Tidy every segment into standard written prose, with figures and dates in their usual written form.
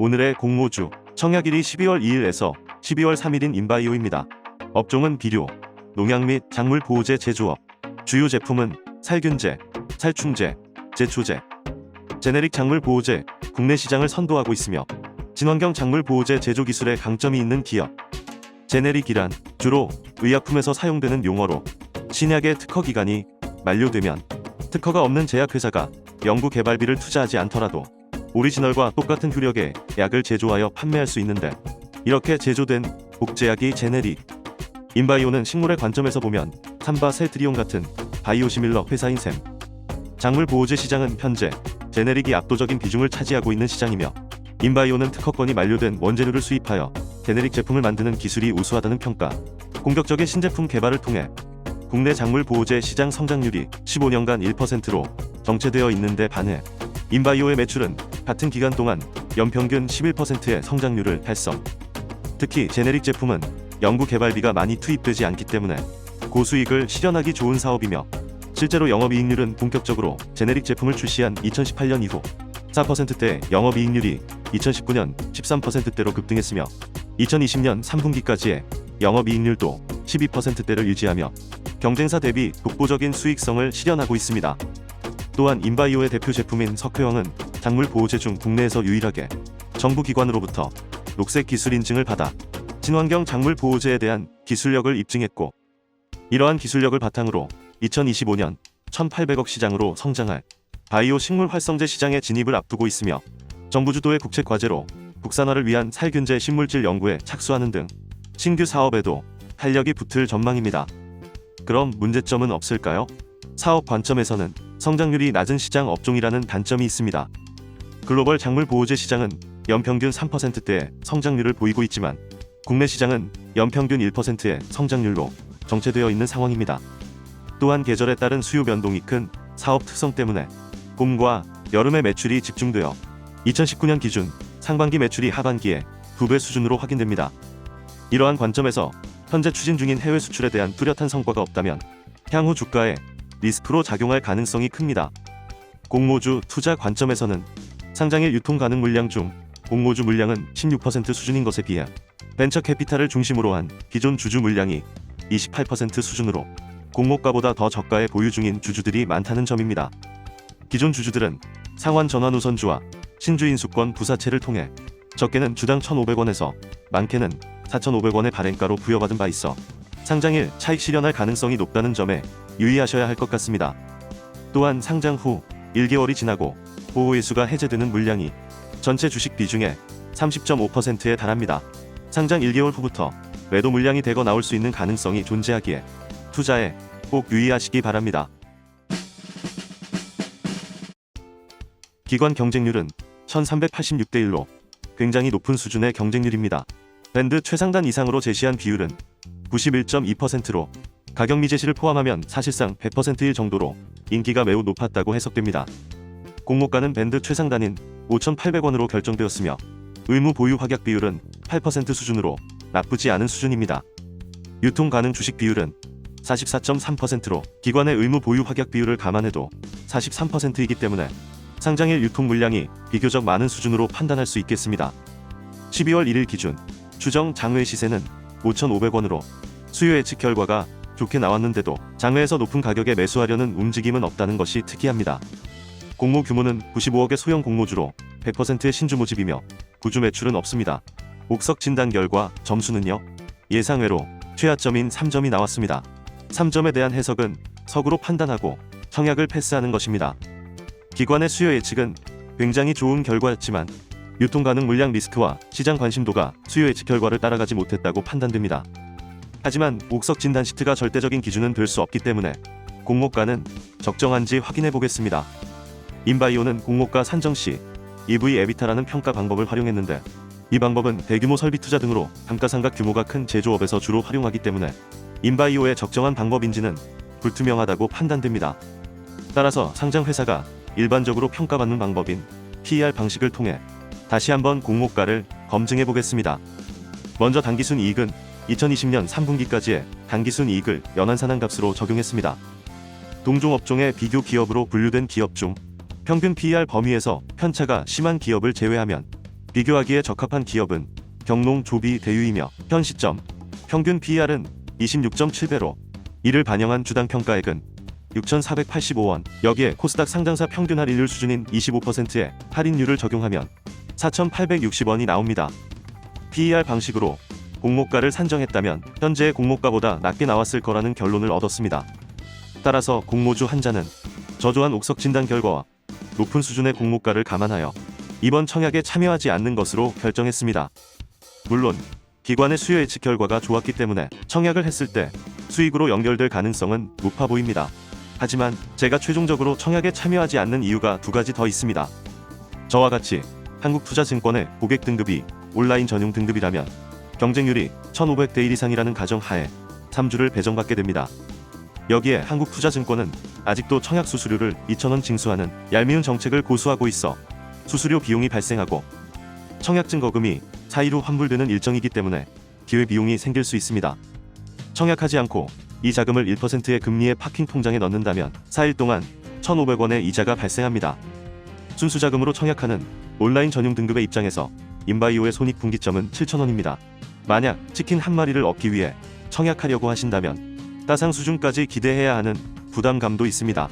오늘의 공모주 청약일이 12월 2일에서 12월 3일인 인바이오입니다. 업종은 비료, 농약 및 작물 보호제 제조업. 주요 제품은 살균제, 살충제, 제초제, 제네릭 작물 보호제. 국내 시장을 선도하고 있으며 친환경 작물 보호제 제조 기술에 강점이 있는 기업. 제네릭이란 주로 의약품에서 사용되는 용어로 신약의 특허 기간이 만료되면 특허가 없는 제약회사가 연구 개발비를 투자하지 않더라도 오리지널과 똑같은 효력의 약을 제조하여 판매할 수 있는데, 이렇게 제조된 복제약이 제네릭. 인바이오는 식물의 관점에서 보면 삼바 셀트리온 같은 바이오시밀러 회사인 셈. 작물 보호제 시장은 현재 제네릭이 압도적인 비중을 차지하고 있는 시장이며, 인바이오는 특허권이 만료된 원재료를 수입하여 제네릭 제품을 만드는 기술이 우수하다는 평가. 공격적인 신제품 개발을 통해 국내 작물 보호제 시장 성장률이 15년간 1%로 정체되어 있는데 반해 인바이오의 매출은 같은 기간 동안 연평균 11%의 성장률을 달성. 특히 제네릭 제품은 연구 개발비가 많이 투입되지 않기 때문에 고수익을 실현하기 좋은 사업이며, 실제로 영업이익률은 본격적으로 제네릭 제품을 출시한 2018년 이후 4%대 영업이익률이 2019년 13%대로 급등했으며 2020년 3분기까지의 영업이익률도 12%대를 유지하며 경쟁사 대비 독보적인 수익성을 실현하고 있습니다. 또한 인바이오의 대표 제품인 석회형은 작물 보호제 중 국내에서 유일하게 정부 기관으로부터 녹색 기술 인증을 받아 친환경 작물 보호제에 대한 기술력을 입증했고, 이러한 기술력을 바탕으로 2025년 1,800억 시장으로 성장할 바이오 식물 활성제 시장에 진입을 앞두고 있으며, 정부 주도의 국책 과제로 국산화를 위한 살균제 신물질 연구에 착수하는 등 신규 사업에도 탄력이 붙을 전망입니다. 그럼 문제점은 없을까요? 사업 관점에서는 성장률이 낮은 시장 업종이라는 단점이 있습니다. 글로벌 작물 보호제 시장은 연평균 3%대의 성장률을 보이고 있지만 국내 시장은 연평균 1%의 성장률로 정체되어 있는 상황입니다. 또한 계절에 따른 수요 변동이 큰 사업 특성 때문에 봄과 여름의 매출이 집중되어 2019년 기준 상반기 매출이 하반기에 2배 수준으로 확인됩니다. 이러한 관점에서 현재 추진 중인 해외 수출에 대한 뚜렷한 성과가 없다면 향후 주가에 리스크로 작용할 가능성이 큽니다. 공모주 투자 관점에서는 상장일 유통 가능 물량 중 공모주 물량은 16% 수준인 것에 비해 벤처 캐피탈을 중심으로 한 기존 주주 물량이 28% 수준으로 공모가보다 더 저가에 보유 중인 주주들이 많다는 점입니다. 기존 주주들은 상환 전환 우선주와 신주 인수권 부사채를 통해 적게는 주당 1,500원에서 많게는 4,500원의 발행가로 부여받은 바 있어 상장일 차익 실현할 가능성이 높다는 점에 유의하셔야 할 것 같습니다. 또한 상장 후 1개월이 지나고 보호일수가 해제되는 물량이 전체 주식 비중의 30.5%에 달합니다. 상장 1개월 후부터 매도 물량이 대거 나올 수 있는 가능성이 존재하기에 투자에 꼭 유의하시기 바랍니다. 기관 경쟁률은 1386대 1로 굉장히 높은 수준의 경쟁률입니다. 밴드 최상단 이상으로 제시한 비율은 91.2%로 가격 미제시를 포함하면 사실상 100%일 정도로 인기가 매우 높았다고 해석됩니다. 공모가는 밴드 최상단인 5,800원으로 결정되었으며 의무 보유 확약 비율은 8% 수준으로 나쁘지 않은 수준입니다. 유통 가능 주식 비율은 44.3%로 기관의 의무 보유 확약 비율을 감안해도 43%이기 때문에 상장일 유통 물량이 비교적 많은 수준으로 판단할 수 있겠습니다. 12월 1일 기준 추정 장외 시세는 5,500원으로 수요 예측 결과가 좋게 나왔는데도 장외에서 높은 가격에 매수하려는 움직임은 없다는 것이 특이합니다. 공모 규모는 95억의 소형 공모주로 100%의 신주 모집이며 구주 매출은 없습니다. 옥석 진단 결과 점수는요, 예상외로 최하점인 3점이 나왔습니다. 3점에 대한 해석은 석으로 판단하고 청약을 패스하는 것입니다. 기관의 수요 예측은 굉장히 좋은 결과였지만 유통 가능 물량 리스크와 시장 관심도가 수요 예측 결과를 따라가지 못했다고 판단됩니다. 하지만 옥석 진단 시트가 절대적인 기준은 될 수 없기 때문에 공모가는 적정한지 확인해 보겠습니다. 인바이오는 공모가 산정 시 EV 에비타라는 평가 방법을 활용했는데, 이 방법은 대규모 설비 투자 등으로 감가상각 규모가 큰 제조업에서 주로 활용하기 때문에 인바이오의 적정한 방법인지는 불투명하다고 판단됩니다. 따라서 상장 회사가 일반적으로 평가받는 방법인 PER 방식을 통해 다시 한번 공모가를 검증해 보겠습니다. 먼저 당기순 이익은 2020년 3분기까지의 당기순 이익을 연한산한값으로 적용했습니다. 동종 업종의 비교 기업으로 분류된 기업 중 평균 PER 범위에서 편차가 심한 기업을 제외하면 비교하기에 적합한 기업은 경농 조비 대유이며 현 시점 평균 PER은 26.7배로 이를 반영한 주당 평가액은 6,485원. 여기에 코스닥 상장사 평균 할인율 수준인 25%의 할인율을 적용하면 4,860원이 나옵니다. PER 방식으로 공모가를 산정했다면 현재의 공모가보다 낮게 나왔을 거라는 결론을 얻었습니다. 따라서 공모주 한자는 저조한 옥석 진단 결과와 높은 수준의 공모가를 감안하여 이번 청약에 참여하지 않는 것으로 결정했습니다. 물론 기관의 수요 예측 결과가 좋았기 때문에 청약을 했을 때 수익으로 연결될 가능성은 높아 보입니다. 하지만 제가 최종적으로 청약에 참여하지 않는 이유가 두 가지 더 있습니다. 저와 같이 한국투자증권의 고객 등급이 온라인 전용 등급이라면 경쟁률이 1500대 1 이상이라는 가정 하에 3주를 배정받게 됩니다. 여기에 한국투자증권은 아직도 청약 수수료를 2,000원 징수하는 얄미운 정책을 고수하고 있어 수수료 비용이 발생하고 청약 증거금이 사이로 환불되는 일정이기 때문에 기회비용이 생길 수 있습니다. 청약하지 않고 이 자금을 1%의 금리의 파킹 통장에 넣는다면 4일 동안 1,500원의 이자가 발생합니다. 순수자금으로 청약하는 온라인 전용 등급의 입장에서 인바이오의 손익분기점은 7,000원입니다. 만약 치킨 한 마리를 얻기 위해 청약하려고 하신다면 따상 수준까지 기대해야 하는 부담감도 있습니다.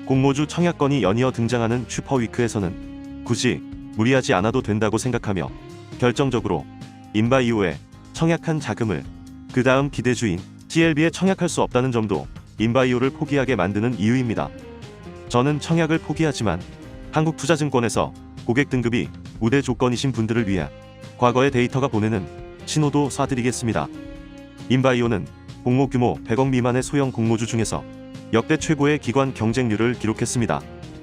공모주 청약건이 연이어 등장하는 슈퍼위크에서는 굳이 무리하지 않아도 된다고 생각하며 결정적으로 인바이오에 청약한 자금을 그 다음 기대주인 TLB에 청약할 수 없다는 점도 인바이오를 포기하게 만드는 이유입니다. 저는 청약을 포기하지만 한국투자증권에서 고객 등급이 우대 조건이신 분들을 위해 과거의 데이터가 보내는 신호도 쏴드리겠습니다. 인바이오는 공모 규모 100억 미만의 소형 공모주 중에서 역대 최고의 기관 경쟁률을 기록했습니다.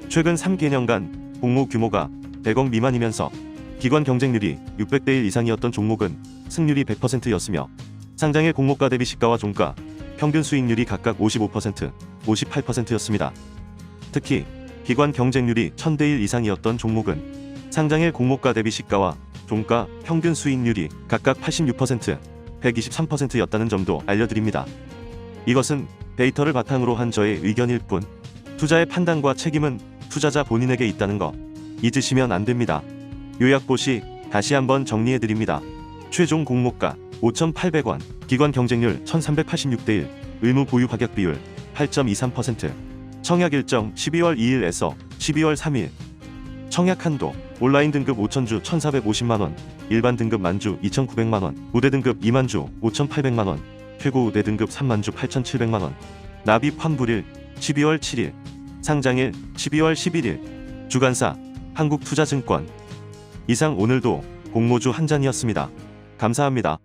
최근 3개년간 공모 규모가 100억 미만이면서 기관 경쟁률이 600대 1 이상이었던 종목은 승률이 100%였으며 상장일 공모가 대비 시가와 종가, 평균 수익률이 각각 55%, 58%였습니다. 특히 기관 경쟁률이 1000대 1 이상이었던 종목은 상장일 공모가 대비 시가와 종가, 평균 수익률이 각각 86%, 123%였다는 점도 알려드립니다. 이것은 데이터를 바탕으로 한 저의 의견일 뿐 투자의 판단과 책임은 투자자 본인에게 있다는 거 잊으시면 안 됩니다. 요약보시 다시 한번 정리해드립니다. 최종 공모가 5,800원, 기관 경쟁률 1386대 1, 의무 보유 가격 비율 8.23%, 청약 일정 12월 2일에서 12월 3일, 청약 한도 온라인 등급 5,000주 1,450만원, 일반 등급 만주 2,900만원, 우대 등급 2만주 5,800만원, 최고 우대 등급 3만주 8,700만원, 납입 환불일 12월 7일, 상장일 12월 11일, 주관사 한국투자증권. 이상 오늘도 공모주 한 잔이었습니다. 감사합니다.